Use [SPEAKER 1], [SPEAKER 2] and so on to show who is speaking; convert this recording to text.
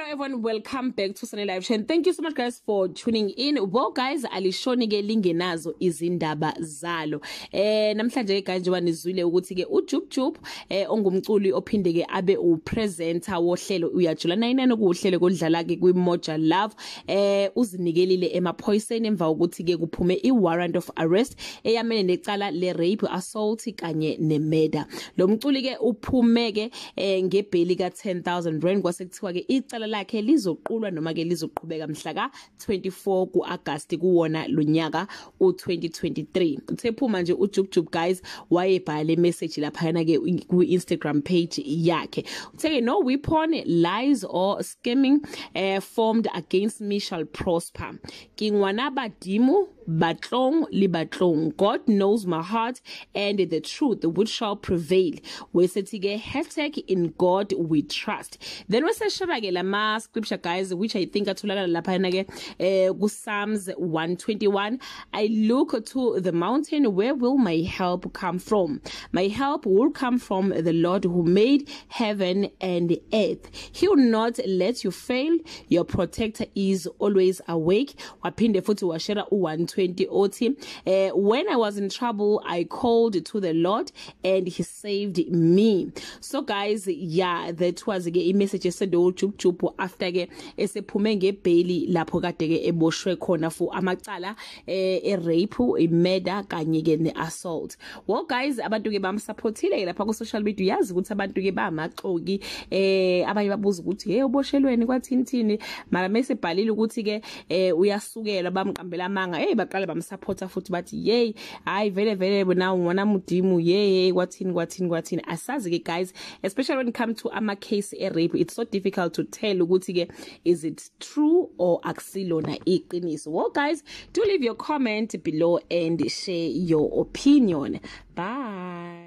[SPEAKER 1] Hello everyone, welcome back to Sunny Live Show and thank you so much guys for tuning in. Well guys, alishoni ke lingenazo izindaba zalo. Namhlanje ke njengoba nizwile ukuthi ke uJub ongumculi ophinde ke abe upresenter wohlelo uyajula 99 okuhlelo kodlala ke kwiMoja Love. Uzinikelile emaphoyiseni emva ukuthi ke kuphume iwarrant of arrest eyamene necala le rape, assault kanye nemurder. Lo mculi ke uphume ke ngebheli ka 10,000 rand kwase kuthiwa ke icala lakhe lizoqulwa noma ke lizoqhubeka mhla ka 24 kuAugust kuwona lonyaka u2023. Uthephuma nje uJub guys wayebhala le message lapha yana ke ku Instagram page yakhe. Uthe no weapon, lies or scheming formed against me shall prosper. Kingwana badimu batlong libatlong. God knows my heart and the truth which shall prevail. Wesetige hashtag in God we trust. Then we say ke lama scripture guys which I think atholakala lapha yana ke ku Psalms 121. I look to the mountain, where will my help come from? My help will come from the Lord who made heaven and earth. He will not let you fail. Your protector is always awake. Waphinde futhi washera u120 othi when I was in trouble I called to the Lord and he saved me. So guys, yeah, that was a message sent uJub after ke esephume ngebheli lapho kade ke eboshwe khona fu amacala rape, murder kanye ke neassault. Well guys, abantu ke bamsupportile lapha ku social media. Yazi ukuthi abantu ke bamaxoki abanye babuza ukuthi hey uboshelweni kwathini mara mase bhalile ukuthi ke uyasukela bamqambela amanga baqala bamsupporta futhi bathi yey hayi vele bona wona mudimu yey kwathini asazi ke guys, especially when it comes to ama case rape, it's so difficult to tell ukuthi ke is it true or akusilona iqiniso. Well guys, do leave your comment below and share your opinion. Bye.